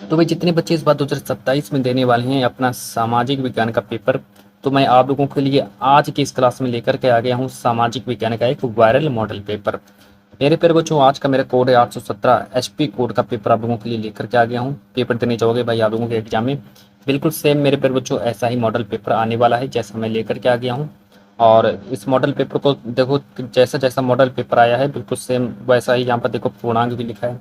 तो भाई जितने बच्चे इस बार 2027 में देने वाले हैं अपना सामाजिक विज्ञान का पेपर, तो मैं आप लोगों के लिए आज की इस क्लास में लेकर के आ गया हूँ सामाजिक विज्ञान का एक वायरल मॉडल पेपर। मेरे प्यारे बच्चों, आज का मेरा कोड है 817 एचपी कोड का पेपर आप लोगों के लिए लेकर के आ गया हूँ। पेपर देने जाओगे भाई आप लोगों के एग्जाम में, बिल्कुल सेम मेरे प्यारे बच्चों ऐसा ही मॉडल पेपर आने वाला है जैसा मैं लेकर के आ गया हूँ। और इस मॉडल पेपर को देखो, जैसा जैसा मॉडल पेपर आया है बिल्कुल सेम वैसा ही यहाँ पर देखो पूर्णांक भी लिखा है।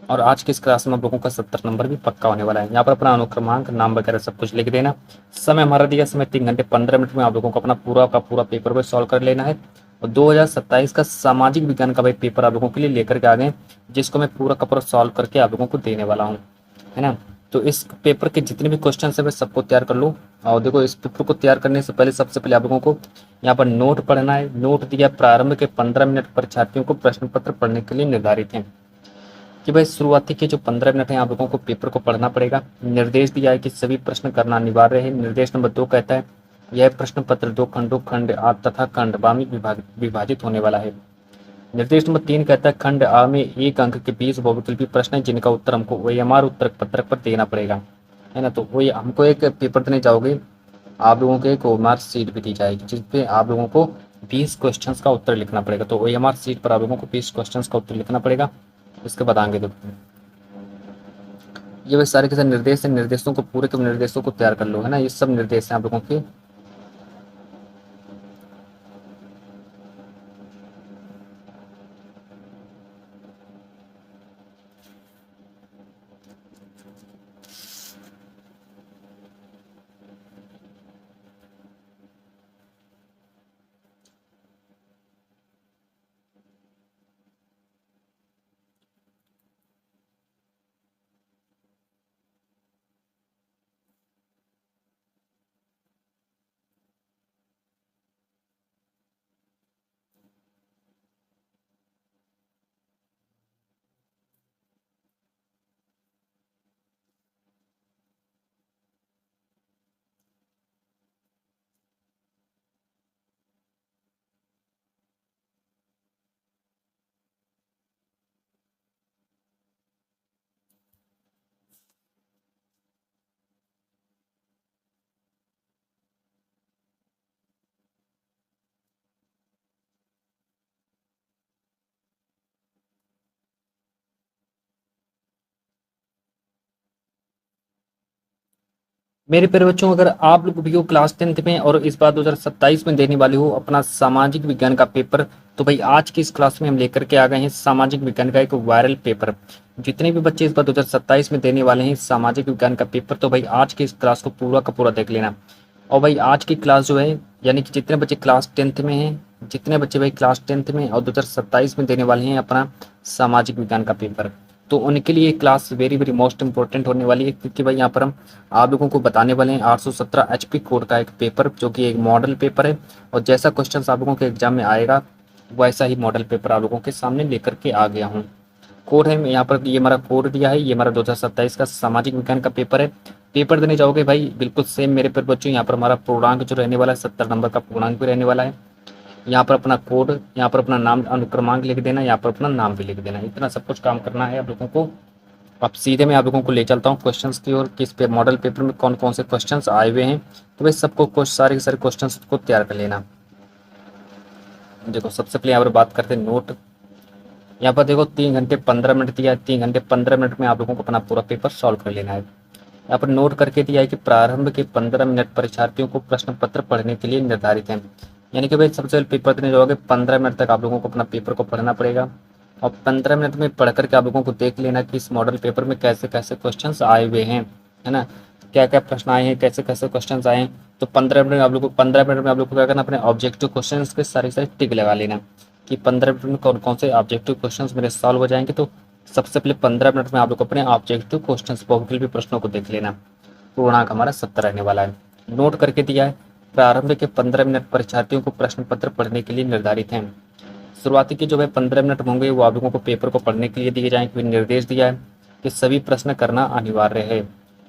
और आज की इस क्लास में आप लोगों का 70 नंबर भी पक्का होने वाला है। यहाँ पर अपना अनुक्रमांक नाम वगैरह सब कुछ लिख देना। समय हमारा दिया समय 3 घंटे 15 मिनट में आप लोगों को अपना पूरा का पूरा पेपर भी सॉल्व कर लेना है। और 2027 का सामाजिक विज्ञान का भाई पेपर आप लोगों के लिए लेकर के आ गए, जिसको मैं पूरा का पूरा सॉल्व करके आप लोगों को देने वाला हूँ, है ना। तो इस पेपर के जितने भी क्वेश्चन है मैं सबको तैयार कर लूँ। और देखो, इस पेपर को तैयार करने से पहले सबसे पहले आप लोगों को यहाँ पर नोट पढ़ना है। नोट दिया प्रारंभ के 15 मिनट परीक्षार्थियों को प्रश्न पत्र पढ़ने के लिए निर्धारित है कि भाई शुरुआती के जो 15 मिनट हैं आप लोगों को पेपर को पढ़ना पड़ेगा। निर्देश दिया है कि सभी प्रश्न करना अनिवार्य है। निर्देश नंबर 2 कहता है यह प्रश्न पत्र 2 खंडों खंड आ तथा खंड बा में विभाजित होने वाला है। निर्देश नंबर 3 कहता है खंड आ में 1 अंक के 20 बहुविकल्पी प्रश्न है जिनका उत्तर हमको OMR उत्तर पत्रक पर देना पड़ेगा, है ना। तो वही हमको एक पेपर देने जाओगे, आप लोगों को एक OMR शीट भी दी जाएगी जिसपे आप लोगों को 20 क्वेश्चंस का उत्तर लिखना पड़ेगा। तो OMR शीट पर आप लोगों को 20 क्वेश्चंस का उत्तर लिखना पड़ेगा। इसके बाद आगे देखो, ये वे सारे के सारे निर्देश हैं। निर्देशों को पूरे के निर्देशों को तैयार कर लो, है ना। ये सब निर्देश हैं आप लोगों के। मेरे प्यारे बच्चों, अगर आप लोग भी हो क्लास 10th में और इस बार 2027 में देने वाले हो अपना सामाजिक विज्ञान का पेपर, तो भाई आज की इस क्लास में हम लेकर के आ गए हैं सामाजिक विज्ञान का एक वायरल पेपर। जितने भी बच्चे इस बार 2027 में देने वाले हैं सामाजिक विज्ञान का पेपर, तो भाई आज की इस क्लास को पूरा का पूरा देख लेना। और भाई आज की क्लास जो है, यानी कि जितने बच्चे क्लास 10th में हैं, जितने बच्चे भाई क्लास 10th में और 2027 में देने वाले हैं अपना सामाजिक विज्ञान का पेपर, तो उनके लिए class very very most important होने वाली है। क्योंकि भाई यहाँ पर हम आप लोगों को बताने वाले हैं 817 एचपी कोड का एक पेपर, जो कि एक मॉडल पेपर है। और जैसा क्वेश्चन आप लोगों के एग्जाम में आएगा वैसा ही मॉडल पेपर आप लोगों के सामने लेकर के आ गया हूँ। कोड है यहाँ पर, ये हमारा कोड दिया है, ये हमारा 2027 का सामाजिक विज्ञान का पेपर है। पेपर देने जाओगे भाई बिल्कुल सेम मेरे पर बच्चों, यहाँ पर हमारा पूर्णांक जो रहने वाला है 70 नंबर का पूर्णांक भी रहने वाला है। यहाँ पर अपना कोड, यहाँ पर अपना नाम अनुक्रमांक लिख देना, यहाँ पर अपना नाम भी लिख देना। इतना सब कुछ काम करना है आप लोगों को। अब सीधे मैं आप लोगों को ले चलता हूँ क्वेश्चंस की ओर, किस पे मॉडल पेपर में कौन कौन से क्वेश्चंस आए हुए हैं। तो भाई सबको सारे के सारे क्वेश्चंस को तैयार कर लेना। देखो सबसे पहले यहाँ पर बात करते हैं नोट। यहाँ पर देखो 3 घंटे 15 मिनट दिया है, 3 घंटे 15 मिनट में आप लोगों को अपना पूरा पेपर सॉल्व कर लेना है। यहाँ पर नोट करके दिया है कि प्रारंभ के 15 मिनट परीक्षार्थियों को प्रश्न पत्र पढ़ने के लिए निर्धारित है। यानी कि भाई सबसे पहले पेपर देने जाओगे 15 मिनट तक आप लोगों को अपना पेपर को पढ़ना पड़ेगा। और 15 मिनट में पढ़ करके आप लोगों को देख लेना कि इस मॉडल पेपर में कैसे कैसे क्वेश्चंस आए हुए हैं, है ना। क्या क्या प्रश्न आए हैं, कैसे कैसे क्वेश्चंस आए हैं। तो 15 मिनट में आप लोग को 15 मिनट में आप लोग को क्या करना, अपने ऑब्जेक्टिव क्वेश्चन के सारे सारे टिक लगा लेना कि 15 मिनट में कौन कौन से ऑब्जेक्टिव क्वेश्चन मेरे सॉल्व हो जाएंगे। तो सबसे पहले 15 मिनट में आप लोग को अपने ऑब्जेक्टिव क्वेश्चन बहुविकल्पी प्रश्नों को देख लेना। पूर्णांक हमारा 70 रहने वाला है। नोट करके दिया है प्रारंभ के 15 मिनट परीक्षार्थियों को प्रश्न पत्र पढ़ने के लिए निर्धारित हैं। शुरुआती के जो है 15 मिनट होंगे वो आप लोगों को पेपर को पढ़ने के लिए दिए जाएंगे। निर्देश दिया है कि सभी प्रश्न करना अनिवार्य है।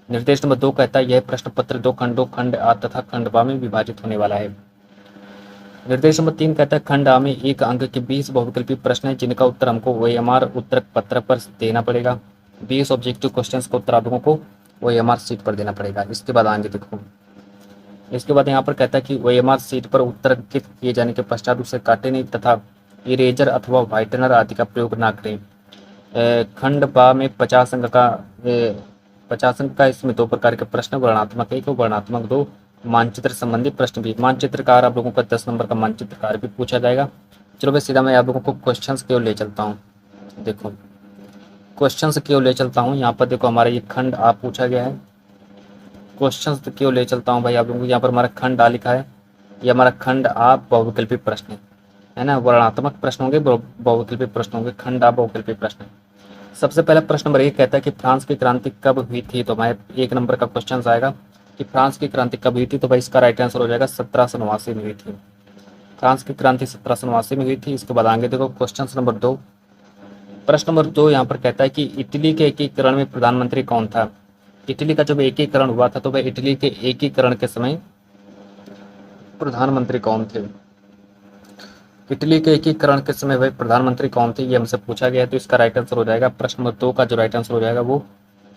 निर्देश नंबर 2 कहता है यह प्रश्न पत्र 2 खंडों खंड आ तथा खंड बा में विभाजित होने वाला है। निर्देश नंबर 3 कहता है खंड आ में 1 अंक के 20 बहुविकल्पी प्रश्न है जिनका उत्तर हमको OMR उत्तर पत्र पर देना पड़ेगा। 20 ऑब्जेक्टिव क्वेश्चंस का उत्तर आप लोगों को OMR शीट पर देना पड़ेगा। इसके बाद आगे देखो, इसके बाद यहाँ पर कहता है कि OMR शीट पर उत्तर अंकित किए जाने के पश्चात उसे काटे नहीं तथा इरेजर अथवा व्हाइटनर आदि का प्रयोग ना करें। खंड बा में 50 अंक का इसमें 2 प्रकार के प्रश्न, वर्णात्मक 1 और वर्णात्मक 2, मानचित्र संबंधी प्रश्न भी। मानचित्रकार आप लोगों का 10 नंबर का मानचित्रकार भी पूछा जाएगा। चलो भाई सीधा मैं आप लोगों को क्वेश्चंस की ओर ले चलता हूँ। देखो क्वेश्चंस की ओर ले चलता हूँ। यहाँ पर देखो हमारा ये खंड आ पूछा गया है। क्वेश्चंस की ओर ले चलता हूँ भाई आप लोगों को। यहाँ पर हमारा खंड आ लिखा है, ये हमारा खंड आ बहुविकल्पी प्रश्न है ना। वर्णात्मक प्रश्न होंगे, बहुविकल्पी प्रश्न होंगे, खंड आ बहुविकल्पी प्रश्न। सबसे पहला प्रश्न नंबर 1 कहता है कि फ्रांस की क्रांति कब हुई थी। तो हमारे 1 नंबर का क्वेश्चन आएगा कि फ्रांस की क्रांति कब हुई थी। तो भाई इसका राइट आंसर हो जाएगा 1789 में हुई थी। फ्रांस की क्रांति 1789 में हुई थी। इसके बाद आगे देखो क्वेश्चन नंबर 2। प्रश्न नंबर 2 यहाँ पर कहता है कि इटली के एकीकरण में प्रधानमंत्री कौन था। इटली का जब एकीकरण हुआ था तो भाई इटली के एकीकरण के समय प्रधानमंत्री कौन थे। इटली के एकीकरण के समय भाई प्रधानमंत्री कौन थे, ये हमसे पूछा गया है। तो इसका राइट आंसर हो जाएगा प्रश्न नंबर 2 का जो राइट आंसर हो जाएगा वो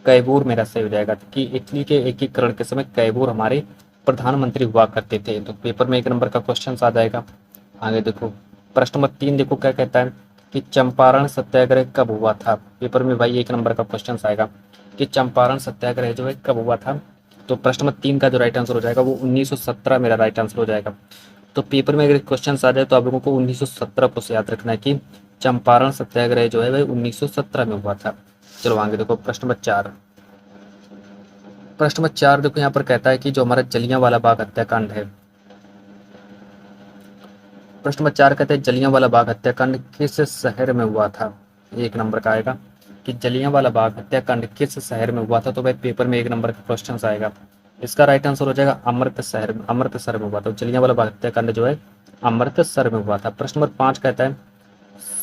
कैबूर मेरा सही हो जाएगा कि इटली के एकीकरण के समय कैबूर हमारे प्रधानमंत्री हुआ करते थे। तो पेपर में 1 नंबर का क्वेश्चन आ जाएगा। आगे देखो प्रश्न नंबर 3 देखो क्या कहता है कि चंपारण सत्याग्रह कब हुआ था। पेपर में भाई 1 नंबर का क्वेश्चन आएगा कि चंपारण सत्याग्रह जो है कब हुआ था। तो प्रश्न नंबर 3 का जो राइट आंसर हो जाएगा वो 1917 मेरा राइट आंसर हो जाएगा। तो पेपर में अगर क्वेश्चन आ जाए तो आप लोगों को 1917 को याद रखना है कि चंपारण सत्याग्रह जो है वह 1917 में हुआ था। चलो आगे देखो प्रश्न नंबर 4। प्रश्न नंबर 4 देखो यहाँ पर कहता है कि जो हमारा जलियांवाला बाग हत्याकांड है। प्रश्न नंबर 4 कहते हैं जलियांवाला बाग हत्याकांड किस शहर में हुआ था। 1 नंबर का आएगा कि जलियांवाला बाग हत्याकांड किस शहर में हुआ था। तो भाई पेपर में 1 नंबर का क्वेश्चन आएगा। इसका राइट आंसर हो जाएगा अमृतसर में हुआ था। जलियांवाला बाग हत्याकांड जो है अमृतसर में हुआ था। प्रश्न नंबर 5 कहता है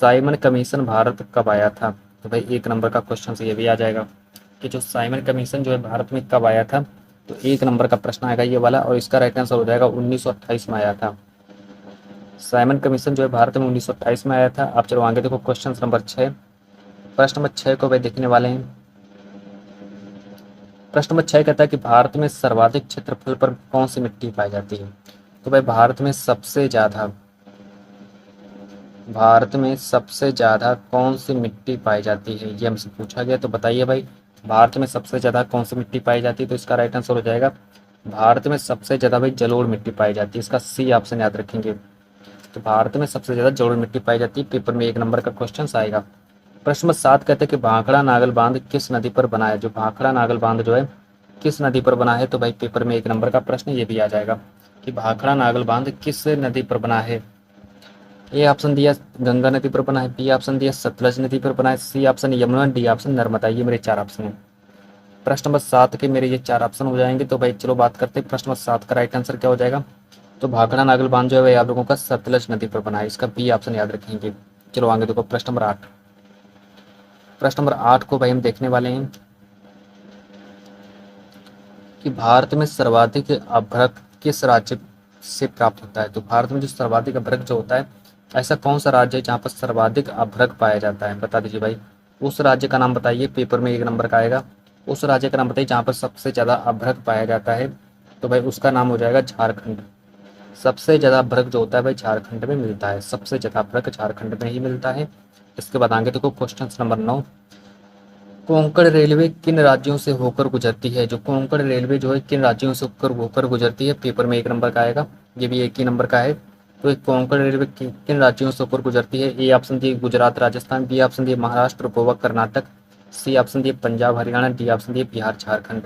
साइमन कमीशन भारत कब आया था। तो भाई 1 नंबर का क्वेश्चन ये भी आ जाएगा कि जो साइमन कमीशन जो है भारत में कब आया था। तो 1 नंबर का प्रश्न आएगा ये वाला और इसका राइट आंसर हो जाएगा 1928 में आया था। साइमन कमीशन जो है भारत में 1928 में आया था। आप चलो आगे देखो क्वेश्चन नंबर 6। प्रश्न नंबर 6 को भाई देखने वाले हैं। प्रश्न नंबर 6 कहता है कि भारत में सर्वाधिक क्षेत्रफल पर कौन सी मिट्टी पाई जाती है। तो भाई भारत में सबसे ज्यादा कौन सी मिट्टी पाई जाती है, ये हमसे पूछा गया। तो बताइए भाई भारत में सबसे ज्यादा कौन सी मिट्टी पाई जाती है। तो इसका राइट आंसर हो जाएगा भारत में सबसे ज्यादा भाई जलोढ़ मिट्टी पाई जाती है। इसका सी ऑप्शन याद रखेंगे। तो भारत में सबसे ज्यादा जलोढ़ मिट्टी पाई जाती है। पेपर में 1 नंबर का क्वेश्चन आएगा। प्रश्न नंबर 7 कहते हैं कि भाखड़ा नागल बांध किस नदी पर बना है। जो भाखड़ा नागल बांध जो है किस नदी पर बना है। तो भाई पेपर में 1 नंबर का प्रश्न ये भी आ जाएगा कि भाखड़ा नागल बांध किस नदी पर बना है। ए ऑप्शन दिया गंगा नदी पर बना है, बी ऑप्शन दिया सतलज नदी पर बना है, C option Yamuna, D option Narmada. ये मेरे 4 ऑप्शन है। प्रश्न नंबर 7 के मेरे ये 4 ऑप्शन हो जाएंगे। तो भाई चलो बात करते हैं प्रश्न नंबर 7 का राइट आंसर क्या हो जाएगा। तो भाखड़ा नागल बांध जो है वह आप लोगों का सतलज नदी पर बना है। इसका बी ऑप्शन याद रखेंगे। चलो आगे देखो प्रश्न नंबर 8। प्रश्न नंबर 8 को भाई हम देखने वाले हैं कि भारत में सर्वाधिक अभ्रक किस राज्य से प्राप्त होता है। तो भारत में जो सर्वाधिक अभ्रक जो होता है ऐसा कौन सा राज्य है जहाँ पर सर्वाधिक अभ्रक पाया जाता है, बता दीजिए भाई। उस राज्य का नाम बताइए। पेपर में 1 नंबर का आएगा। उस राज्य का नाम बताइए जहाँ पर सबसे ज़्यादा अभ्रक पाया जाता है। तो भाई उसका नाम हो जाएगा झारखंड। सबसे ज़्यादा अभ्रक जो होता है भाई झारखंड में मिलता है। सबसे ज़्यादा अभ्रक झारखंड में ही मिलता है। इसके बाद आगे देखो क्वेश्चन नंबर 9। कोंकण रेलवे किन राज्यों से होकर गुजरती है। जो कोंकण रेलवे जो है किन राज्यों से होकर गुजरती है। पेपर में 1 नंबर का आएगा। ये भी 1 ही नंबर का है। तो एक कोंकण रेलवे किन राज्यों से होकर गुजरती है। ए ऑप्शन दिए गुजरात राजस्थान, बी ऑप्शन दिए महाराष्ट्र गोवा कर्नाटक, सी ऑप्शन दिए पंजाब हरियाणा, डी ऑप्शन दिए बिहार झारखंड।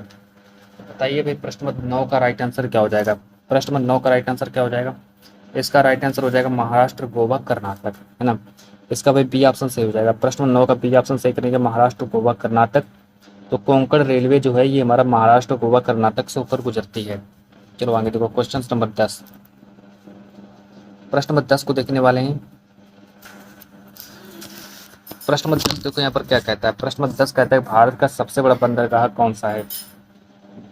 बताइए भाई प्रश्न नंबर 9 का राइट आंसर क्या हो जाएगा। प्रश्न नंबर 9 का राइट आंसर क्या हो जाएगा। इसका राइट आंसर हो जाएगा महाराष्ट्र गोवा कर्नाटक, है ना। इसका भाई बी ऑप्शन सही हो जाएगा। प्रश्न नंबर 9 का बी ऑप्शन सही करेंगे महाराष्ट्र गोवा कर्नाटक। तो कोंकण रेलवे जो है ये हमारा महाराष्ट्र गोवा कर्नाटक से होकर गुजरती है। चलो आगे देखो क्वेश्चन नंबर 10। प्रश्न नंबर 10 को देखने वाले हैं। प्रश्न नंबर 10 देखो यहाँ पर क्या कहता है। प्रश्न नंबर 10 कहता है भारत का सबसे बड़ा बंदरगाह कौन सा है।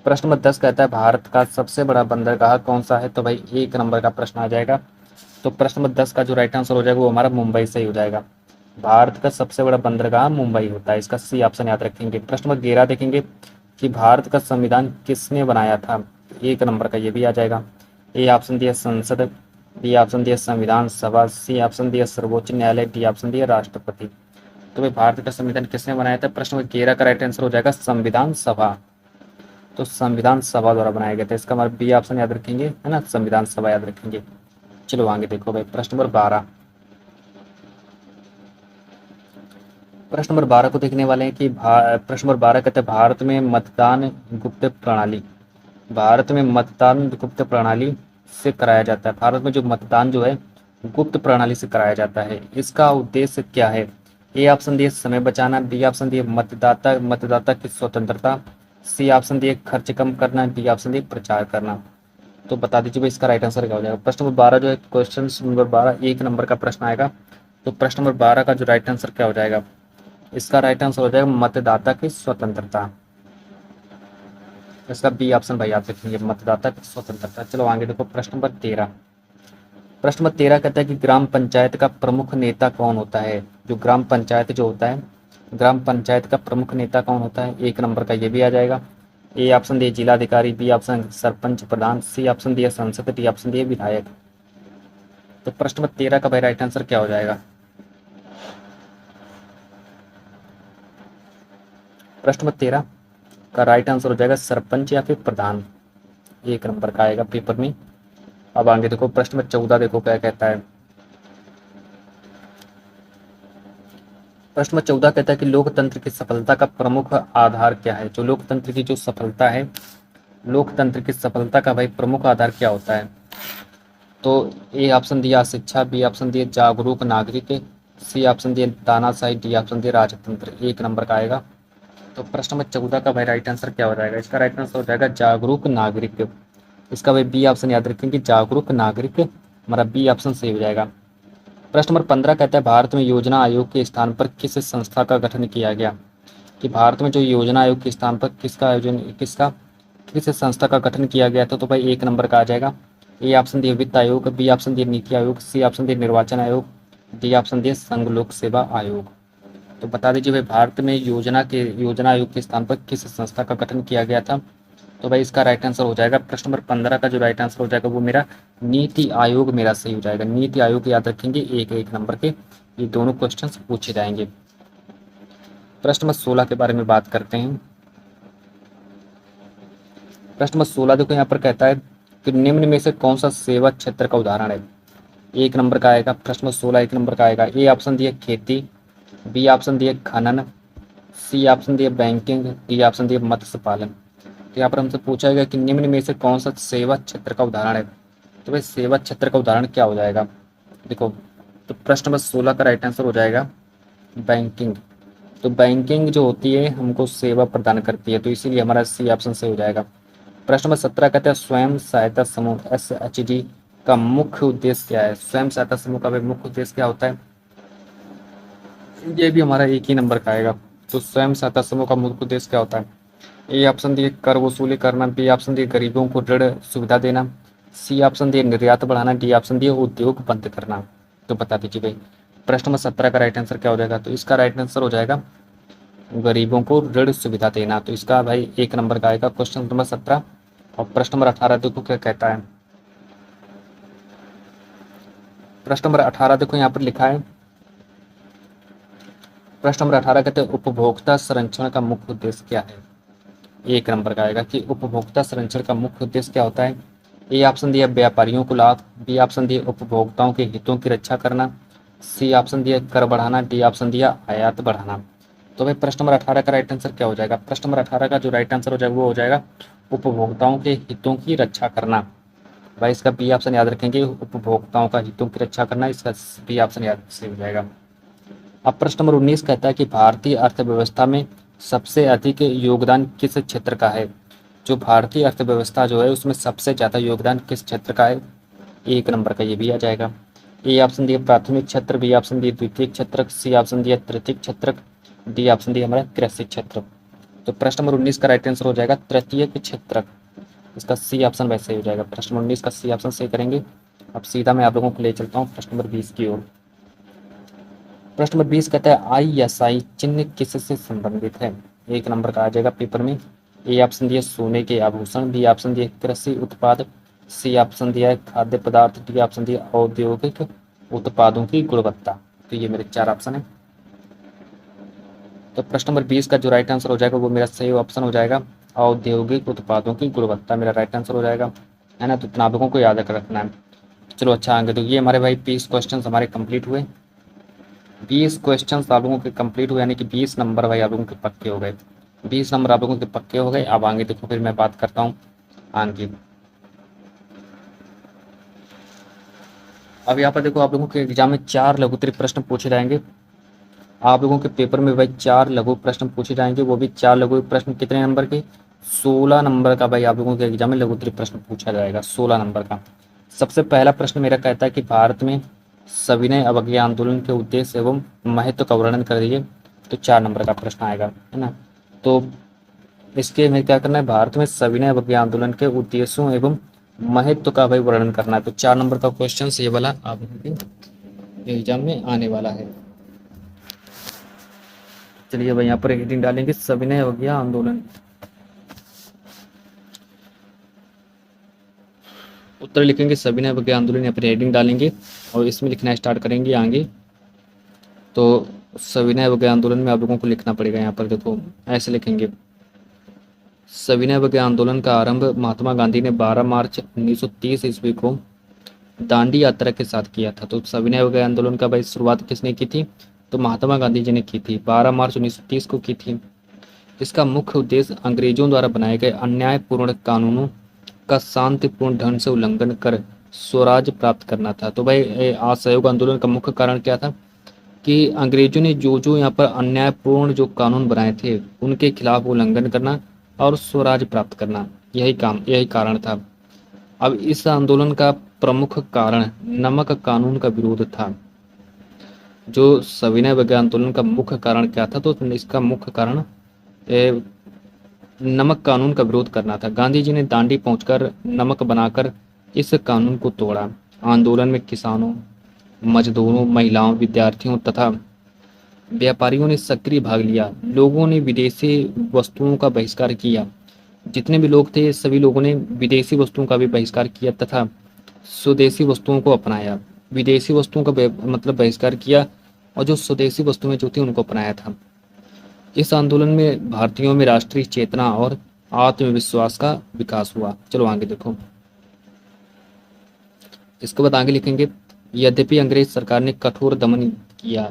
प्रश्न नंबर 10 कहता है भारत का सबसे बड़ा बंदरगाह कौन सा है। तो भाई 1 नंबर का प्रश्न आ जाएगा। तो प्रश्न नंबर 10 का जो राइट आंसर हो जाएगा वो हमारा मुंबई से ही हो जाएगा। भारत का सबसे बड़ा बंदरगाह मुंबई होता है, इसका सी ऑप्शन याद रखेंगे। प्रश्न नंबर 11 देखेंगे कि भारत का संविधान किसने बनाया था, एक नंबर का ये भी आ जाएगा। ए ऑप्शन दिया संसद, बी ऑप्शन दिया संविधान सभा, सी ऑप्शन दिया सर्वोच्च न्यायालय, डी ऑप्शन दिया राष्ट्रपति। तो भाई भारत का संविधान किसने बनाया था, प्रश्न नंबर 11 का राइट आंसर हो जाएगा संविधान सभा। तो संविधान सभा द्वारा बनाया गया था, इसका हमारा बी ऑप्शन याद रखेंगे, है ना, संविधान सभा याद रखेंगे। चलो आगे देखो भाई, प्रश्न नंबर 12। प्रश्न नंबर 12 को देखने वाले हैं कि प्रश्न नंबर 12 कहते हैं भारत में मतदान गुप्त प्रणाली, भारत में मतदान गुप्त प्रणाली से कराया जाता है, भारत में जो मतदान जो है गुप्त प्रणाली से कराया जाता है, इसका उद्देश्य क्या है। ए ऑप्शन दिए समय बचाना, बी ऑप्शन दिए मतदाता मतदाता की स्वतंत्रता, सी ऑप्शन दिए खर्च कम करना, डी ऑप्शन दिए प्रचार करना। तो बता दीजिए भाई इसका राइट आंसर क्या हो जाएगा। प्रश्न नंबर 12 जो है, क्वेश्चन नंबर 12 एक नंबर का प्रश्न आएगा। तो प्रश्न नंबर 12 का जो राइट आंसर क्या हो जाएगा, इसका राइट आंसर हो जाएगा मतदाता की स्वतंत्रता। इसका बी ऑप्शन भाई याद रखेंगे, मतदाता की स्वतंत्रता। चलो आगे देखो, प्रश्न नंबर 13। प्रश्न नंबर 13 कहता है कि ग्राम पंचायत का प्रमुख नेता कौन होता है। जो ग्राम पंचायत जो होता है, ग्राम पंचायत का प्रमुख नेता कौन होता है, एक नंबर का ये भी आ जाएगा। ए ऑप्शन दिए जिलाधिकारी, बी ऑप्शन सरपंच प्रधान, सी ऑप्शन दिए संसद, डी ऑप्शन दिए विधायक। तो प्रश्न नंबर 13 का भाई राइट आंसर क्या हो जाएगा। प्रश्न नंबर 13 का राइट आंसर हो जाएगा सरपंच या फिर प्रधान, एक नंबर का आएगा पेपर में। अब आगे देखो, प्रश्न नंबर 14 देखो क्या कहता है। प्रश्न नंबर 14 कहता है कि लोकतंत्र की सफलता का प्रमुख आधार क्या है। जो लोकतंत्र की जो सफलता है, लोकतंत्र की सफलता का भाई प्रमुख आधार क्या होता है। तो ए ऑप्शन दिया शिक्षा, बी ऑप्शन दिए जागरूक नागरिक, सी ऑप्शन दिए तानाशाही, डी ऑप्शन दिए राजतंत्र, एक नंबर का आएगा। तो प्रश्न नंबर 14 का भाई राइट आंसर क्या हो जाएगा, इसका राइट आंसर हो जाएगा जागरूक नागरिक। इसका भाई बी ऑप्शन याद रखेंगे, जागरूक नागरिक, हमारा बी ऑप्शन सही हो जाएगा। प्रश्न नंबर 15 कहता है भारत में योजना आयोग के स्थान पर किस संस्था का गठन किया गया। कि भारत में जो योजना आयोग के स्थान पर किसका आयोजन किसका किस संस्था का गठन किया गया था। तो भाई एक नंबर का आ जाएगा। ए ऑप्शन दिए वित्त आयोग, बी ऑप्शन दिए नीति आयोग, सी ऑप्शन दिए निर्वाचन आयोग, डी ऑप्शन दिए संघ लोक सेवा आयोग। तो बता दीजिए भाई भारत में योजना आयोग के स्थान पर किस संस्था का गठन किया गया था। तो भाई इसका राइट आंसर हो जाएगा, प्रश्न नंबर 15 का जो राइट आंसर हो जाएगा वो मेरा नीति आयोग मेरा सही हो जाएगा। नीति आयोग याद रखेंगे, एक एक नंबर के ये दोनों क्वेश्चन पूछे जाएंगे। प्रश्न नंबर 16 के बारे में बात करते हैं। प्रश्न नंबर 16 देखो यहाँ पर कहता है कि निम्न में से कौन सा सेवा क्षेत्र का उदाहरण है, एक नंबर का आएगा। प्रश्न नंबर 16 एक नंबर का आएगा। ए ऑप्शन दिए खेती, बी ऑप्शन दिए खनन, सी ऑप्शन दिए बैंकिंग, डी ऑप्शन दिए मत्स्य पालन। तो यहाँ पर हमसे पूछा गया कि निम्न में से कौन सा सेवा क्षेत्र का उदाहरण है। तो भाई सेवा क्षेत्र का उदाहरण क्या हो जाएगा, देखो। तो प्रश्न नंबर 16 का राइट आंसर हो जाएगा बैंकिंग। तो बैंकिंग जो होती है हमको सेवा प्रदान करती है, तो इसीलिए हमारा सी ऑप्शन सही हो जाएगा। प्रश्न नंबर 17 कहते हैं स्वयं सहायता समूह SHG का मुख्य उद्देश्य क्या है। स्वयं सहायता समूह का भाई मुख्य उद्देश्य क्या होता है, ये भी हमारा एक ही नंबर का आएगा। तो स्वयं सहायता समूह का मुख्य उद्देश्य क्या होता है। ए ऑप्शन दिए कर वसूली करना, बी ऑप्शन दिए गरीबों को ऋण सुविधा देना, सी ऑप्शन दिए निर्यात बढ़ाना, डी ऑप्शन दिए उद्योग बंद करना। तो बता दीजिए भाई प्रश्न नंबर 17 का राइट आंसर क्या हो जाएगा। तो इसका राइट आंसर हो जाएगा गरीबों को ऋण सुविधा देना। तो इसका भाई एक नंबर का आएगा क्वेश्चन नंबर 17। और प्रश्न नंबर 18 देखो क्या कहता है। प्रश्न नंबर 18 देखो यहाँ पर लिखा है, प्रश्न नंबर 18 कहते हैं उपभोक्ता संरक्षण का मुख्य उद्देश्य क्या है, एक नंबर का आएगा कि उपभोक्ता संरक्षण का मुख्य उद्देश्य क्या होता है। ए ऑप्शन दिया व्यापारियों को लाभ, बी ऑप्शन दिया उपभोक्ताओं के हितों की रक्षा करना, सी ऑप्शन दिया कर बढ़ाना, डी ऑप्शन दिया आयात बढ़ाना। तो भाई प्रश्न नंबर 18 का राइट आंसर क्या हो जाएगा। प्रश्न नंबर 18 का जो राइट आंसर हो जाएगा वो हो जाएगा उपभोक्ताओं के हितों की रक्षा करना। भाई इसका बी ऑप्शन याद रखेंगे, उपभोक्ताओं का हितों की रक्षा करना, इसका बी ऑप्शन याद से हो जाएगा। अब प्रश्न नंबर 19 कहता है कि भारतीय अर्थव्यवस्था में सबसे अधिक योगदान किस क्षेत्र का है। जो भारतीय अर्थव्यवस्था जो है उसमें सबसे ज़्यादा योगदान किस क्षेत्र का है, एक नंबर का ये भी आ जाएगा। ए ऑप्शन दिए प्राथमिक क्षेत्र, बी ऑप्शन दिए द्वितीय क्षेत्र, सी ऑप्शन दिए तृतीय क्षेत्र, डी ऑप्शन दिए हमारा कृषि क्षेत्र। तो प्रश्न नंबर 19 का राइट आंसर हो जाएगा तृतीय क्षेत्र, इसका सी ऑप्शन वैसे ही हो जाएगा। प्रश्न नंबर 19 का सी ऑप्शन सही करेंगे। अब सीधा मैं आप लोगों को ले चलता हूँ प्रश्न नंबर 20 की ओर। प्रश्न नंबर 20 कहता है ISI चिन्ह किससे संबंधित है? एक नंबर का आ जाएगा पेपर में। ए ऑप्शन दिया सोने के आभूषण, बी ऑप्शन दिया कृषि उत्पाद, सी ऑप्शन दिया है खाद्य पदार्थ, डी ऑप्शन दिया औद्योगिक उत्पादों की गुणवत्ता। तो ये मेरे 4 ऑप्शन है। तो प्रश्न नंबर 20 का जो राइट आंसर हो जाएगा वो मेरा सही ऑप्शन हो जाएगा, औद्योगिक उत्पादों की गुणवत्ता मेरा राइट आंसर हो जाएगा, है ना। तो इतना आप लोगों को याद रखना है। चलो अच्छा आगे, तो ये हमारे भाई 20 क्वेश्चन हमारे कंप्लीट हुए। 20 क्वेश्चन आप लोगों के कंप्लीट हुए, यानी कि 20 नंबर भाई आप लोगों के पक्के हो गए। 20 नंबर आप लोगों के पक्के हो गए। अब आगे देखो, फिर मैं बात करता हूँ आगे। अब यहाँ पर देखो, आप लोगों के एग्जाम में 4 लघुत्तरीय प्रश्न पूछे जाएंगे। आप लोगों के पेपर में भाई 4 लघु प्रश्न पूछे जाएंगे, वो भी 4 लघु प्रश्न कितने नंबर के? 16 नंबर का भाई आप लोगों के एग्जाम में लघुत्तरीय प्रश्न पूछा जाएगा, 16 नंबर का। सबसे पहला प्रश्न मेरा कहता है कि भारत में सविनय अवज्ञा आंदोलन के उद्देश्य एवं महत्व का वर्णन कर दीजिए। तो 4 नंबर का प्रश्न आएगा, है ना। तो इसके में क्या करना है, भारत में सविनय अवज्ञा आंदोलन के उद्देश्यों एवं महत्व का भाई वर्णन करना है। तो 4 नंबर का क्वेश्चन ये वाला आप लोगों के एग्जाम में आने वाला है। चलिए भाई यहाँ पर हेडिंग डालेंगे सविनय अवज्ञा आंदोलन। उत्तर लिखेंगे सविनय अवज्ञा आंदोलन, यहाँ पर हेडिंग डालेंगे और इसमें लिखना स्टार्ट करेंगे आगे। तो सविनय अवज्ञा आंदोलन में आप लोगों को लिखना पड़ेगा, यहाँ पर देखो ऐसे लिखेंगे। सविनय अवज्ञा आंदोलन का आरंभ महात्मा गांधी ने 12 मार्च 1930 ईस्वी को दांडी यात्रा के साथ किया था। तो सविनय अवज्ञा आंदोलन का भाई शुरुआत किसने की थी? तो महात्मा गांधी जी ने की थी, 12 मार्च 1930 को की थी। इसका मुख्य उद्देश्य अंग्रेजों द्वारा बनाए गए अन्यायपूर्ण कानूनों का शांतिपूर्ण ढंग से उल्लंघन कर स्वराज प्राप्त करना था। तो भाई असहयोग आंदोलन का मुख्य कारण क्या था कि अंग्रेजों ने जो जो यहाँ पर अन्यायपूर्ण जो कानून बनाए थे उनके खिलाफ उल्लंघन करना और स्वराज प्राप्त करना, यही कारण था। अब इस आंदोलन का प्रमुख कारण नमक कानून का विरोध था। जो सविनय अवज्ञा आंदोलन का मुख्य कारण क्या था? तो इसका मुख्य कारण नमक कानून का विरोध करना था। गांधी जी ने दांडी पहुंचकर नमक बनाकर इस कानून को तोड़ा। आंदोलन में किसानों, मजदूरों, महिलाओं, विद्यार्थियों तथा व्यापारियों ने सक्रिय भाग लिया। लोगों ने विदेशी वस्तुओं का बहिष्कार किया। जितने भी लोग थे सभी लोगों ने विदेशी वस्तुओं का भी बहिष्कार किया तथा स्वदेशी वस्तुओं को अपनाया। विदेशी वस्तुओं का मतलब बहिष्कार किया और जो स्वदेशी वस्तुएं जो थी उनको अपनाया था। इस आंदोलन में भारतीयों में राष्ट्रीय चेतना और आत्मविश्वास का विकास हुआ। चलो आगे देखो, इसके बाद आगे लिखेंगे यद्यपि अंग्रेज सरकार ने कठोर दमन किया,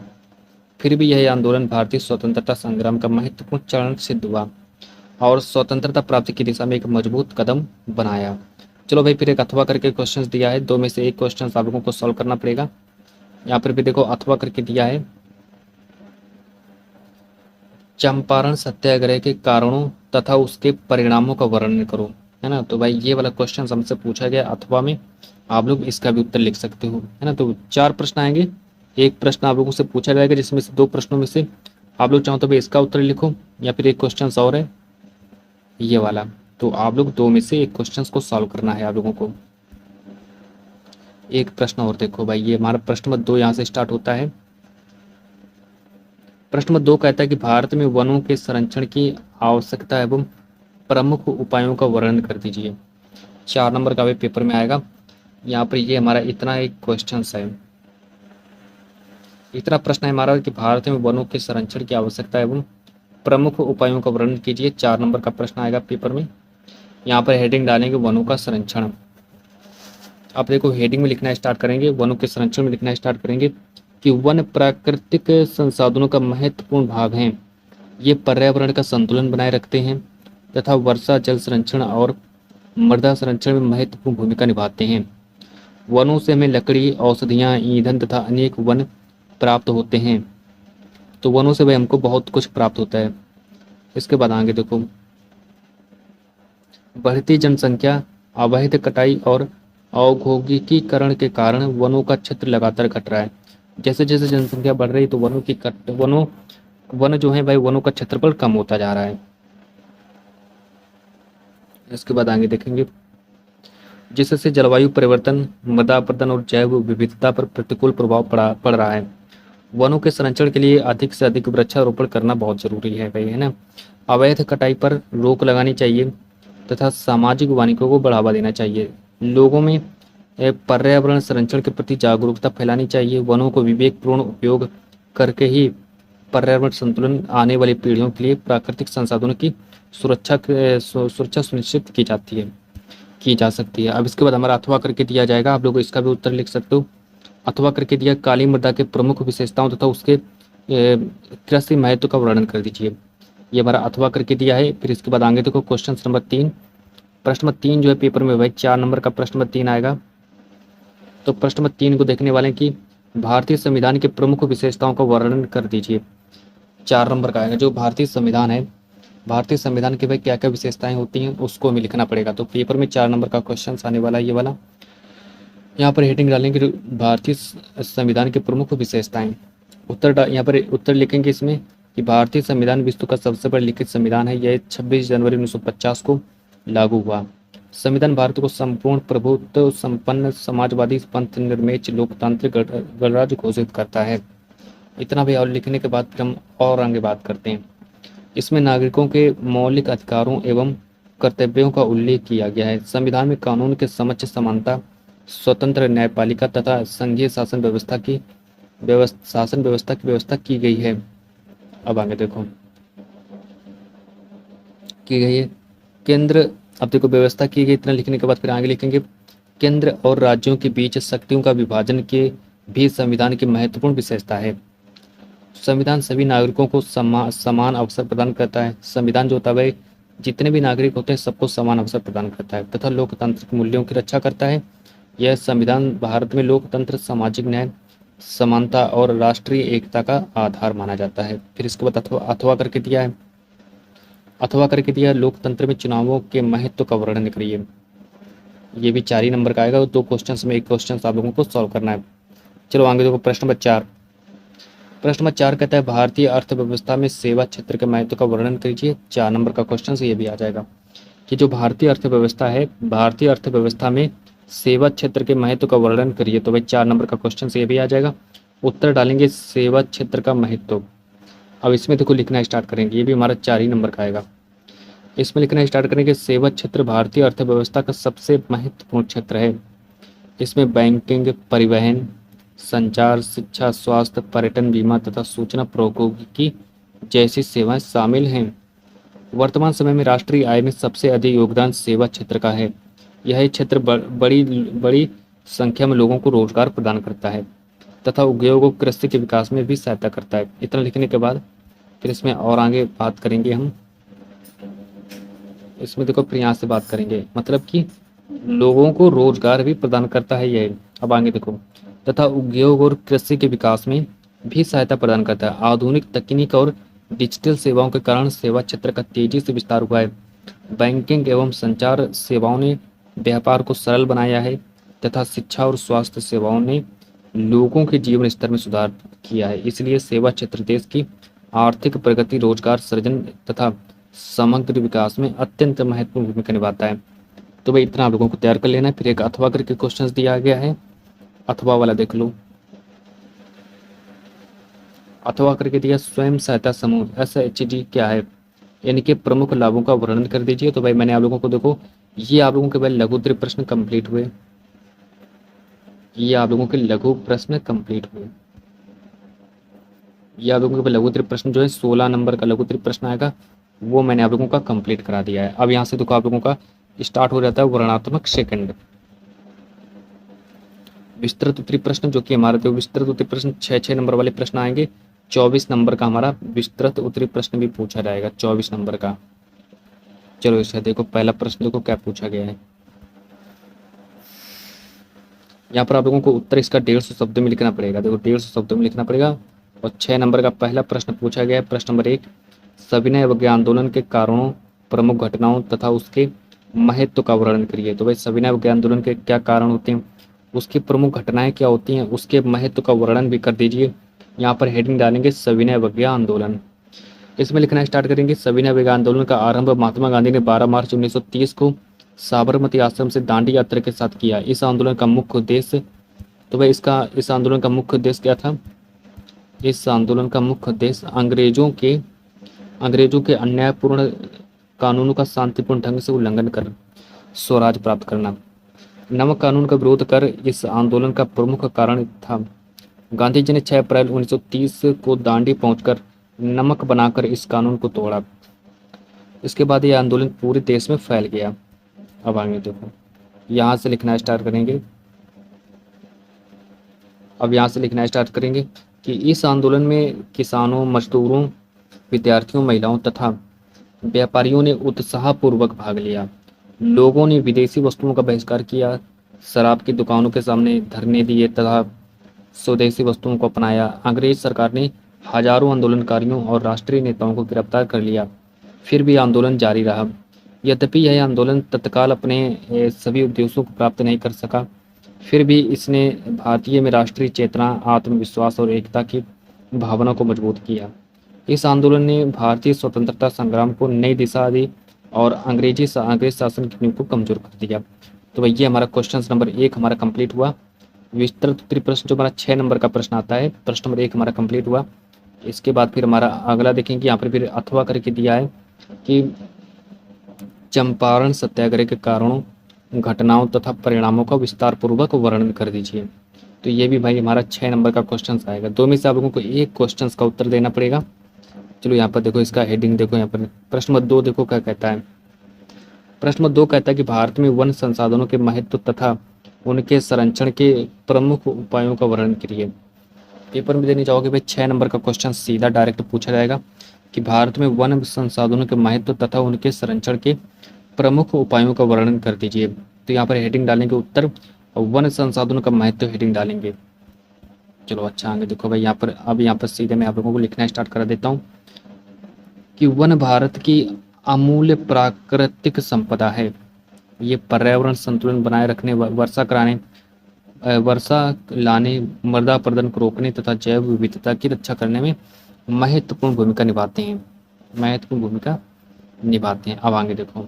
फिर भी यह आंदोलन भारतीय स्वतंत्रता संग्राम का महत्वपूर्ण चरण सिद्ध हुआ और स्वतंत्रता प्राप्ति की दिशा में एक मजबूत कदम बनाया। चलो भाई, फिर एक अथवा करके क्वेश्चंस दिया है, 2 में से एक क्वेश्चन आप लोगों को सॉल्व करना पड़ेगा। यहाँ पर भी देखो अथवा करके दिया है, चंपारण सत्याग्रह के कारणों तथा उसके परिणामों का वर्णन करो, है ना। तो भाई ये वाला क्वेश्चन हमसे पूछा गया अथवा में, आप लोग इसका भी उत्तर लिख सकते हो, है ना। तो 4 प्रश्न आएंगे, एक प्रश्न आप लोगों से पूछा जाएगा जिसमें से 2 प्रश्नों में से आप लोग चाहो तो भाई इसका उत्तर लिखो, या फिर एक क्वेश्चन और है ये वाला, तो आप लोग 2 में से एक क्वेश्चन को सॉल्व करना है आप लोगों को। एक प्रश्न और देखो भाई, ये हमारा प्रश्न नंबर 2 यहाँ से स्टार्ट होता है। प्रश्न नंबर 2 कहता है कि भारत में वनों के संरक्षण की आवश्यकता एवं प्रमुख उपायों का वर्णन कर दीजिए। 4 नंबर का भी पेपर में आएगा। यहाँ पर ये हमारा इतना एक क्वेश्चन है, इतना प्रश्न है हमारा कि भारत में वनों के संरक्षण की आवश्यकता एवं प्रमुख उपायों का वर्णन कीजिए। 4 नंबर का प्रश्न आएगा पेपर में। यहाँ पर हेडिंग डालेंगे वनों का संरक्षण। आप देखो हेडिंग में लिखना स्टार्ट करेंगे, वनों के संरक्षण में लिखना स्टार्ट करेंगे कि वन प्राकृतिक संसाधनों का महत्वपूर्ण भाग हैं। ये पर्यावरण का संतुलन बनाए रखते हैं तथा वर्षा जल संरक्षण और मृदा संरक्षण में महत्वपूर्ण भूमिका निभाते हैं। वनों से हमें लकड़ी, औषधियाँ, ईंधन तथा अनेक वन प्राप्त होते हैं। तो वनों से भाई हमको बहुत कुछ प्राप्त होता है। इसके बाद आगे देखो, बढ़ती जनसंख्या, अवैध कटाई और औद्योगिकीकरण के कारण वनों का क्षेत्र लगातार घट रहा है। जैसे जैसे जनसंख्या बढ़ रही है तो वन जो है भाई वनों का क्षेत्रफल कम होता जा रहा है। इसके बाद आगे देखेंगे, जिससे जलवायु परिवर्तन, मृदा अपरदन और जैव विविधता पर प्रतिकूल प्रभाव पड़ रहा है। वनों के संरक्षण के लिए अधिक से अधिक वृक्षारोपण करना बहुत जरूरी है भाई, है ना। अवैध कटाई पर रोक लगानी चाहिए तथा सामाजिक वानिकों को बढ़ावा देना चाहिए। लोगों में पर्यावरण संरक्षण के प्रति जागरूकता फैलानी चाहिए। वनों को विवेकपूर्ण उपयोग करके ही पर्यावरण संतुलन आने वाली पीढ़ियों के लिए प्राकृतिक संसाधनों की सुरक्षा सुनिश्चित की जा सकती है। अब इसके बाद हमारा अथवा करके दिया जाएगा, आप लोग इसका भी उत्तर लिख सकते हो। अथवा करके दिया, काली मृदा के प्रमुख विशेषताओं तथा उसके कृषि महत्व का वर्णन कर दीजिए। ये हमारा अथवा करके दिया है। फिर इसके बाद आगे देखो क्वेश्चन नंबर 3। प्रश्न नंबर 3 जो है पेपर में भाई 4 नंबर का प्रश्न नंबर 3 आएगा। तो प्रश्न नंबर 3 को देखने वाले कि भारतीय संविधान के प्रमुख विशेषताओं का वर्णन कर दीजिए। 4 नंबर का आएगा। जो भारतीय संविधान है, भारतीय संविधान की भाई क्या क्या विशेषताएं होती हैं उसको हमें लिखना पड़ेगा। तो पेपर में 4 नंबर का क्वेश्चन आने वाला है ये वाला। यहाँ पर हेडिंग डालेंगे भारतीय संविधान की प्रमुख विशेषताएं। यहाँ पर उत्तर लिखेंगे इसमें कि भारतीय संविधान विश्व का सबसे बड़ा लिखित संविधान है। यह 26 जनवरी 1950 को लागू हुआ। संविधान भारत को संपूर्ण प्रभुत्व संपन्न समाजवादी पंथ निरपेक्ष लोकतांत्रिक गणराज्य घोषित करता है। इतना भी और लिखने के बाद फिर हम और आगे बात करते हैं। इसमें नागरिकों के मौलिक अधिकारों एवं कर्तव्यों का उल्लेख किया गया है। संविधान में कानून के समक्ष समानता, स्वतंत्र न्यायपालिका तथा संघीय शासन व्यवस्था की व्यवस्था की गई है। अब आगे देखो की गई है केंद्र। अब देखो व्यवस्था की गई, इतना लिखने के बाद फिर आगे लिखेंगे केंद्र और राज्यों के बीच शक्तियों का विभाजन के भी संविधान की महत्वपूर्ण विशेषता है। संविधान सभी नागरिकों को समान अवसर प्रदान करता है। संविधान जो होता है वह जितने भी नागरिक होते हैं सबको समान अवसर प्रदान करता है तथा लोकतांत्रिक मूल्यों की रक्षा करता है। यह संविधान भारत में लोकतंत्र, सामाजिक न्याय, समानता और राष्ट्रीय एकता का आधार माना जाता है। फिर इसके बाद अथवा करके दिया है। अथवा करके दिया लोकतंत्र में चुनावों के महत्व का वर्णन करिए। ये भी 4 ही नंबर का आएगा। 2 क्वेश्चन में एक क्वेश्चन आप लोगों को सॉल्व करना है। चलो आगे देखो प्रश्न नंबर 4। प्रश्न नंबर 4 कहता है भारतीय अर्थव्यवस्था में सेवा क्षेत्र के महत्व का वर्णन कीजिए। 4 नंबर का क्वेश्चन से ये भी आ जाएगा कि जो भारतीय अर्थव्यवस्था है, भारतीय अर्थव्यवस्था में सेवा क्षेत्र के महत्व का वर्णन करिए। तो भाई 4 नंबर का क्वेश्चन से ये भी आ जाएगा। उत्तर डालेंगे सेवा क्षेत्र का महत्व। अब इसमें देखो लिखना स्टार्ट करेंगे, ये भी हमारा 4 ही नंबर का आएगा। इसमें लिखना स्टार्ट करेंगे सेवा क्षेत्र भारतीय अर्थव्यवस्था का सबसे महत्वपूर्ण क्षेत्र है। इसमें बैंकिंग, परिवहन, संचार, शिक्षा, स्वास्थ्य, पर्यटन, बीमा तथा सूचना प्रौद्योगिकी जैसी सेवाएं शामिल हैं। वर्तमान समय में राष्ट्रीय आय में सबसे अधिक योगदान सेवा क्षेत्र का है। यह क्षेत्र बड़ी संख्या में लोगों को रोजगार प्रदान करता है तथा उद्योग और कृषि के विकास में भी सहायता करता है। इतना लिखने के बाद फिर इसमें और आगे बात करेंगे हम। इसमें देखो फिर यहाँ से बात करेंगे, मतलब कि लोगों को रोजगार भी प्रदान करता है यह। अब आगे देखो तथा उद्योग और कृषि के विकास में भी सहायता प्रदान करता है। आधुनिक तकनीक और डिजिटल सेवाओं के कारण सेवा क्षेत्र का तेजी से विस्तार हुआ है। बैंकिंग एवं संचार सेवाओं ने व्यापार को सरल बनाया है तथा शिक्षा और स्वास्थ्य सेवाओं ने लोगों के जीवन स्तर में सुधार किया है। इसलिए सेवा क्षेत्र देश की आर्थिक प्रगति, रोजगार सृजन तथा समग्र विकास में अत्यंत महत्वपूर्ण भूमिका निभाता है। तो भाई इतना आप लोगों को तैयार कर लेना है। फिर एक अथवा करके क्वेश्चंस दिया गया है, अथवा वाला देख लो। अथवा करके दिया स्वयं सहायता समूह SHG क्या है, इनके प्रमुख लाभों का वर्णन कर दीजिए। तो भाई मैंने आप लोगों को देखो ये आप लोगों के भाई लघु उत्तरीय प्रश्न कंप्लीट हुए। ये आप लोगों के लघु प्रश्न कंप्लीट हुए। ये आप लोगों के लघु उत्तरीय प्रश्न जो है 16 नंबर का लघु उत्तरीय प्रश्न आएगा, वो मैंने आप लोगों का कंप्लीट करा दिया है। अब यहाँ से देखो आप लोगों का स्टार्ट हो जाता है वर्णनात्मक सेकंड। विस्तृत उत्तरीय प्रश्न जो कि हमारे विस्तृत उत्तरीय प्रश्न 6 नंबर वाले प्रश्न आएंगे। 24 नंबर का हमारा विस्तृत उत्तरीय प्रश्न भी पूछा जाएगा, 24 नंबर का। चलो इसे देखो, पहला प्रश्न देखो क्या पूछा गया है। यहाँ पर आप लोगों को उत्तर इसका 150 शब्दों में लिखना पड़ेगा। देखो 150 शब्दों में लिखना पड़ेगा। और 6 नंबर का पहला प्रश्न पूछा गया है। प्रश्न नंबर 1, सविनय अवज्ञा आंदोलन के कारणों, प्रमुख घटनाओं तथा उसके महत्व का वर्णन करिए। तो भाई सविनय अवज्ञा आंदोलन के क्या कारण होते हैं, उसकी प्रमुख घटनाएं क्या होती हैं, उसके महत्व का वर्णन भी कर दीजिए। यहाँ पर हेडिंग डालेंगे सविनय अवज्ञा आंदोलन। इसमें लिखना स्टार्ट करेंगे सविनय अवज्ञा आंदोलन का आरंभ महात्मा गांधी ने 12 मार्च 1930 को साबरमती आश्रम से दांडी यात्रा के साथ किया। इस आंदोलन का मुख्य उद्देश्य, तो भाई इस आंदोलन का मुख्य उद्देश्य क्या था, इस आंदोलन का मुख्य उद्देश्य अंग्रेजों के अन्यायपूर्ण कानूनों का शांतिपूर्ण ढंग से उल्लंघन कर स्वराज प्राप्त करना। नमक कानून का विरोध कर इस आंदोलन का प्रमुख कारण था। गांधी जी ने 6 अप्रैल 1930 को दांडी पहुंचकर नमक बनाकर इस कानून को तोड़ा। इसके बाद यह आंदोलन पूरे देश में फैल गया। अब आगे देखो, यहाँ से लिखना स्टार्ट करेंगे। अब यहाँ से लिखना स्टार्ट करेंगे कि इस आंदोलन में किसानों, मजदूरों, विद्यार्थियों, महिलाओं तथा व्यापारियों ने उत्साहपूर्वक भाग लिया। लोगों ने विदेशी वस्तुओं का बहिष्कार किया, शराब की दुकानों के सामने धरने दिए तथा स्वदेशी वस्तुओं को अपनाया। अंग्रेज सरकार ने हजारों आंदोलनकारियों और राष्ट्रीय नेताओं को गिरफ्तार कर लिया। फिर भी आंदोलन जारी रहा। यद्यपि यह आंदोलन तत्काल अपने सभी उद्देश्यों को प्राप्त नहीं कर सका, फिर भी इसने भारतीय में राष्ट्रीय चेतना, आत्मविश्वास और एकता की भावना को मजबूत किया। इस आंदोलन ने भारतीय स्वतंत्रता संग्राम को नई दिशा दी और अंग्रेज शासन की नींव को कमजोर कर दिया। तो भैया हमारा क्वेश्चन नंबर 1 हमारा कंप्लीट हुआ। विस्तृत उत्तरीय प्रश्न जो हमारा 6 नंबर का प्रश्न आता है, प्रश्न नंबर 1 हमारा कंप्लीट हुआ। इसके बाद फिर हमारा अगला देखेंगे, यहाँ पर फिर अथवा करके दिया है कि चंपारण सत्याग्रह के कारणों, घटनाओं तथा परिणामों का विस्तार पूर्वक वर्णन कर दीजिए। तो ये भी भाई हमारा 6 नंबर का क्वेश्चन आएगा। 2 में से आप लोगों को एक क्वेश्चन का उत्तर देना पड़ेगा। चलो यहाँ पर देखो, इसका हेडिंग देखो, यहाँ पर प्रश्न नंबर 2 देखो क्या कहता है। प्रश्न नंबर 2 कहता है कि भारत में वन संसाधनों के महत्व तथा उनके संरक्षण के प्रमुख उपायों का वर्णन करिए। पेपर में देने जाओगे भाई 6 नंबर का क्वेश्चन सीधा डायरेक्ट पूछा जाएगा कि भारत में वन संसाधनों के महत्व तथा उनके संरक्षण के प्रमुख उपायों का वर्णन कर दीजिए। तो यहाँ पर हेडिंग डालेंगे उत्तर, वन संसाधनों का महत्व हेडिंग डालेंगे। चलो अच्छा, आगे देखो भाई, यहाँ पर अब यहाँ पर सीधे मैं आप लोगों को लिखना स्टार्ट कर देता हूँ कि वन भारत की अमूल्य प्राकृतिक संपदा है। ये पर्यावरण संतुलन बनाए रखने, वर्षा लाने, मृदा अपरदन को रोकने तथा जैव विविधता की रक्षा करने में महत्वपूर्ण भूमिका निभाते हैं। अब आगे देखो,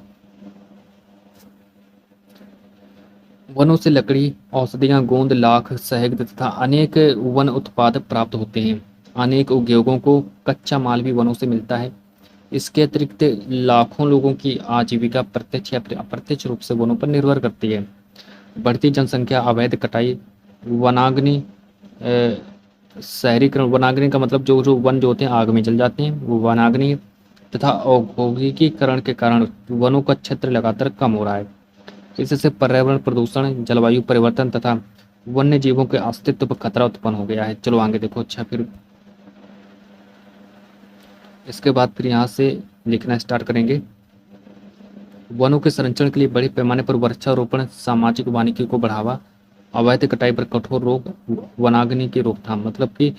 वनों से लकड़ी, औषधियाँ, गोंद, लाख, शहद तथा अनेक वन उत्पाद प्राप्त होते हैं। अनेक उद्योगों को कच्चा माल भी वनों से मिलता है। इसके अतिरिक्त लाखों लोगों की आजीविका प्रत्यक्ष या अप्रत्यक्ष रूप से वनों पर निर्भर करती है। बढ़ती जनसंख्या, अवैध कटाई, वनाग्नि, शहरीकरण, वनाग्नि का मतलब जो वन जो होते हैं आग में जल जाते हैं, वो वनाग्नि तथा औद्योगिकीकरण के कारण वनों का क्षेत्र लगातार कम हो रहा है। इससे पर्यावरण प्रदूषण, जलवायु परिवर्तन तथा वन्य जीवों के अस्तित्व पर खतरा उत्पन्न हो गया है। चलो आगे देखो। अच्छा, फिर इसके बाद फिर यहाँ से लिखना स्टार्ट करेंगे। वनों के संरक्षण के लिए बड़े पैमाने पर वृक्षारोपण, सामाजिक वानिकी को बढ़ावा, अवैध कटाई पर कठोर रोक, वनाग्नि की रोकथाम। मतलब कि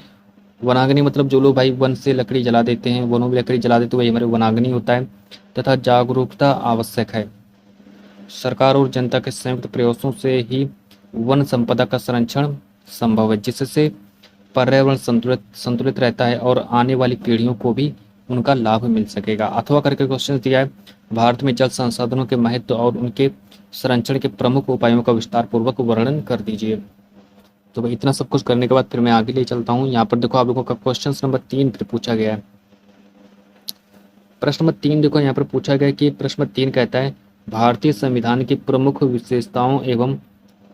वनाग्नि मतलब जो लोग भाई वन से लकड़ी जला देते हैं, वनों में लकड़ी जला देते हैं, वही हमारे वनाग्नि होता है। तथा जागरूकता आवश्यक है। सरकार और जनता के संयुक्त प्रयासों से ही वन संपदा का संरक्षण संभव है, जिससे पर्यावरण संतुलित रहता है और आने वाली पीढ़ियों को भी उनका लाभ मिल सकेगा। अथवा करके क्वेश्चन दिया है, भारत में जल संसाधनों के महत्व और उनके संरक्षण के प्रमुख उपायों का विस्तार पूर्वक वर्णन कर दीजिए। तो भाई इतना सब कुछ करने के बाद फिर मैं आगे ले चलता हूँ। यहाँ पर देखो आप लोगों का क्वेश्चन नंबर 3 फिर पूछा गया है। प्रश्न नंबर 3 देखो यहाँ पर पूछा गया कि प्रश्न नंबर 3 कहता है भारतीय संविधान की प्रमुख विशेषताओं एवं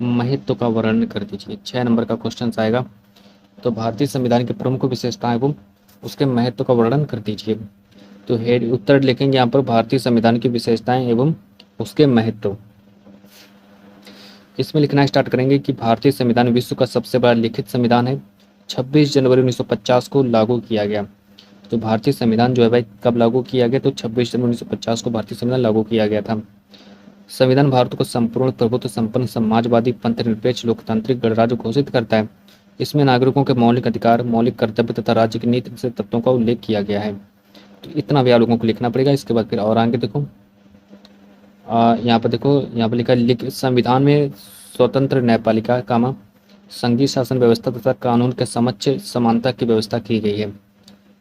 महत्व का वर्णन कर दीजिए। 6 नंबर का क्वेश्चन आएगा। तो भारतीय संविधान की प्रमुख विशेषताएं एवं उसके महत्व का वर्णन कर दीजिए। तो उत्तर लिखेंगे यहाँ पर भारतीय संविधान की विशेषताएं एवं उसके महत्व। इसमें लिखना स्टार्ट करेंगे कि भारतीय संविधान विश्व का सबसे बड़ा लिखित संविधान है। 26 जनवरी 1950 को लागू किया गया। तो भारतीय संविधान जो है भाई कब लागू किया गया? तो 26 जनवरी 1950 को भारतीय संविधान लागू किया गया था। संविधान भारत को संपूर्ण प्रभुत्व संपन्न समाजवादी पंथ निरपेक्ष लोकतांत्रिक गणराज्य घोषित करता है। इसमें नागरिकों के मौलिक अधिकार, मौलिक कर्तव्य तथा राज्य की नीति से तत्वों का उल्लेख किया गया है। तो इतना भी आप लोगों को लिखना पड़ेगा। इसके बाद फिर और आगे देखो, यहाँ पर देखो, यहाँ पर लिखा संविधान में स्वतंत्र न्यायपालिका कामा संघीय शासन व्यवस्था तथा कानून के समक्ष समानता की व्यवस्था की गई है।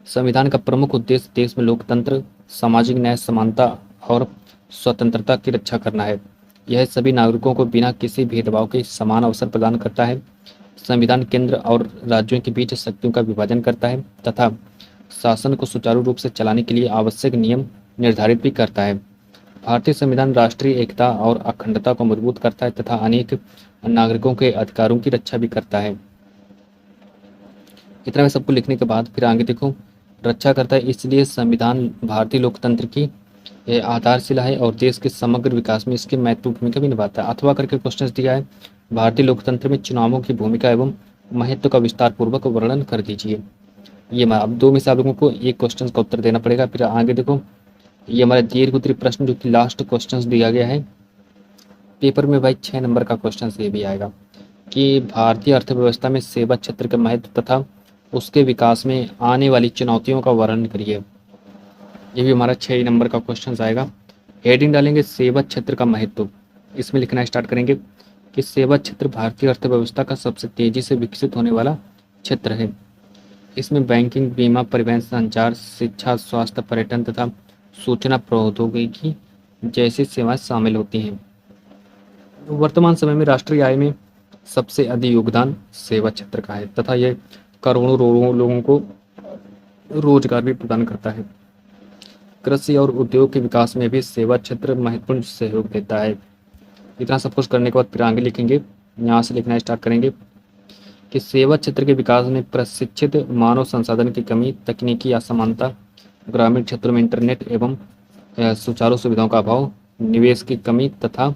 संविधान का प्रमुख उद्देश्य देश में लोकतंत्र, सामाजिक न्याय, समानता और स्वतंत्रता की रक्षा करना है। यह सभी नागरिकों को बिना किसी भेदभाव के समान अवसर प्रदान करता है। संविधान केंद्र और राज्यों के बीच शक्तियों का विभाजन करता है तथा शासन को सुचारू रूप से चलाने के लिए आवश्यक नियम निर्धारित भी करता है। भारतीय संविधान राष्ट्रीय एकता और अखंडता को मजबूत करता है तथा अनेक नागरिकों के अधिकारों की रक्षा भी करता है। इतना में सबको लिखने के बाद फिर आगे देखो, रक्षा करता है, इसलिए संविधान भारतीय लोकतंत्र की आधारशिला है और देश के समग्र विकास में इसकी महत्वपूर्ण भूमिका भी निभाता है। अथवा करके क्वेश्चन दिया है, भारतीय लोकतंत्र में चुनावों की भूमिका एवं महत्व का विस्तार पूर्वक वर्णन कर दीजिए। ये अब दो में से आप लोगों को एक क्वेश्चन का उत्तर देना पड़ेगा। फिर आगे देखो, ये हमारा दीर्घ उत्तरीय प्रश्न जो कि लास्ट क्वेश्चन दिया गया है पेपर में भाई 6 नंबर का क्वेश्चन ये भी आएगा कि भारतीय अर्थव्यवस्था में सेवा क्षेत्र का महत्व तथा उसके विकास में आने वाली चुनौतियों का वर्णन करिए। ये भी हमारा 6 नंबर का क्वेश्चन आएगा। हेडिंग डालेंगे सेवा क्षेत्र का महत्व, इसमें लिखना स्टार्ट करेंगे कि सेवा क्षेत्र भारतीय अर्थव्यवस्था का सबसे तेजी से विकसित होने वाला क्षेत्र है। इसमें बैंकिंग, बीमा, परिवहन, संचार, शिक्षा, स्वास्थ्य, पर्यटन तथा सूचना प्रौद्योगिकी जैसी सेवाएं शामिल होती हैं। वर्तमान समय में राष्ट्रीय आय में सबसे अधिक योगदान सेवा क्षेत्र का है तथा यह करोड़ों लोगों को रोजगार भी प्रदान करता है। कृषि और उद्योग के विकास में भी सेवा क्षेत्र महत्वपूर्ण सहयोग देता है। इतना सब कुछ करने के बाद फिर आगे लिखेंगे, यहाँ से लिखना स्टार्ट करेंगे कि सेवा क्षेत्र के विकास में प्रशिक्षित मानव संसाधन की कमी, तकनीकी असमानता, ग्रामीण क्षेत्रों में इंटरनेट एवं सुचारू सुविधाओं का अभाव, निवेश की कमी तथा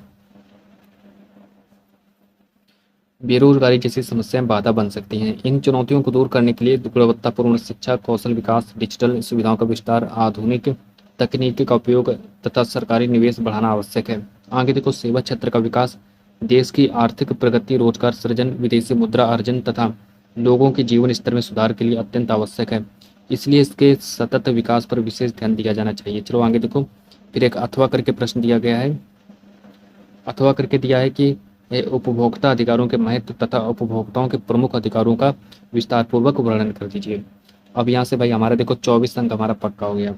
बेरोजगारी जैसी समस्याएं बाधा बन सकती हैं। इन चुनौतियों को दूर करने के लिए गुणवत्तापूर्ण शिक्षा, कौशल विकास, डिजिटल सुविधाओं का विस्तार, आधुनिक तकनीक का उपयोग तथा सरकारी निवेश बढ़ाना आवश्यक है। आगे देखो, सेवा क्षेत्र का विकास देश की आर्थिक प्रगति, रोजगार सृजन, विदेशी मुद्रा अर्जन तथा लोगों के जीवन स्तर में सुधार के लिए अत्यंत आवश्यक है। इसलिए इसके सतत विकास पर विशेष ध्यान दिया जाना चाहिए। चलो आगे देखो, फिर एक अथवा करके प्रश्न दिया गया है। अथवा करके दिया है कि उपभोक्ता अधिकारों के महत्व तथा उपभोक्ताओं के प्रमुख अधिकारों का विस्तार पूर्वक वर्णन कर दीजिए। अब यहाँ से भाई हमारा देखो 24 अंक हमारा पक्का हो गया।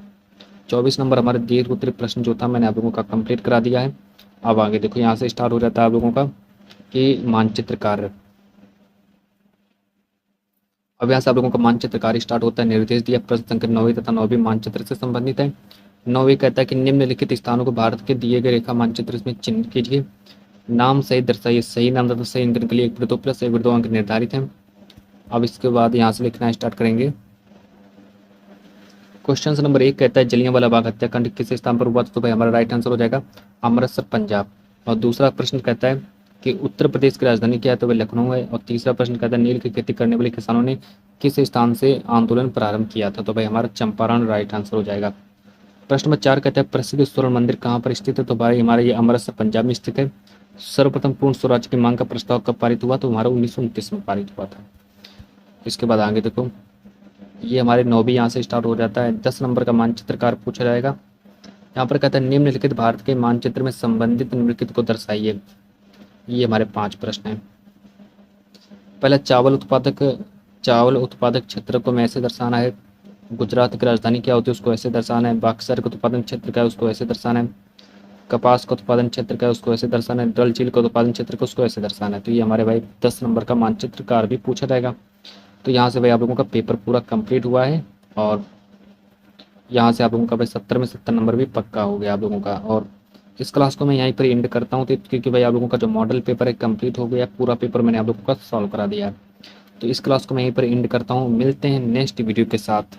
24 नंबर हमारे दीर्घ उत्तरीय प्रश्न जो था मैंने आप लोगों का कंप्लीट करा दिया है। अब आगे देखो, यहाँ से स्टार्ट हो जाता है आप लोगों का कि मानचित्र कार्य। अब यहाँ से आप लोगों का मानचित्र कार्य स्टार्ट होता है। निर्देश दिया, प्रश्न संख्या 9 तथा 9 मानचित्र से संबंधित है। 9 कहता है कि निम्नलिखित स्थानों को भारत के दिए गए रेखा मानचित्र में चिन्हित कीजिए। नाम सही दर्शाइए, सही नाम तथा सही अंकन के लिए 1/2 प्लस 1/2 अंक निर्धारित हैं। अब इसके बाद यहाँ से लिखना स्टार्ट करेंगे। क्वेश्चन नंबर 1 कहता है जलियांवाला बाग हत्याकांड किस स्थान पर हुआ, तो भाई हमारा राइट आंसर हो जाएगा अमृतसर, पंजाब। और दूसरा प्रश्न कहता है कि उत्तर प्रदेश की राजधानी क्या है, तो वह लखनऊ है। और तीसरा प्रश्न कहता है नील की खेती करने वाले किसानों ने किस स्थान से आंदोलन प्रारंभ किया था, तो भाई हमारा चंपारण राइट आंसर हो जाएगा। प्रश्न नंबर 4 कहता है प्रसिद्ध स्वर्ण मंदिर कहाँ पर स्थित है, तो भाई हमारा ये अमृतसर, पंजाब में स्थित है। सर्वप्रथम पूर्ण स्वराज्य की मांग का प्रस्ताव कब पारित हुआ, तो हमारा 1929 में पारित हुआ था। इसके बाद आगे देखो, ये हमारे 9 यहाँ से स्टार्ट हो जाता है। 10 नंबर का मानचित्रकार पूछा जाएगा। यहाँ पर कहता है निम्नलिखित भारत के मानचित्र में संबंधित निम्नलिखित को दर्शाइए। ये हमारे 5 प्रश्न हैं। पहला, चावल उत्पादक क्षेत्र को ऐसे दर्शाना है। गुजरात की राजधानी क्या होती है, उसको ऐसे दर्शाना है। बक्सर का उत्पादन क्षेत्र क्या है, उसको ऐसे दर्शाना है। कपास का उत्पादन क्षेत्र का है, उसको ऐसे दर्शाना है। डल झील का उत्पादन क्षेत्र को उसको ऐसे दर्शाना है। तो ये हमारे भाई 10 नंबर का मानचित्रकार भी पूछा जाएगा। तो यहाँ से भाई आप लोगों का पेपर पूरा कंप्लीट हुआ है और यहाँ से आप लोगों का भाई 70 में 70 नंबर भी पक्का हो गया आप लोगों का। और इस क्लास को मैं यहीं पर एंड करता हूँ, तो क्योंकि भाई आप लोगों का जो मॉडल पेपर है कंप्लीट हो गया, पूरा पेपर मैंने आप लोगों का सॉल्व करा दिया। तो इस क्लास को मैं यहीं पर एंड करता हूँ। मिलते हैं नेक्स्ट वीडियो के साथ।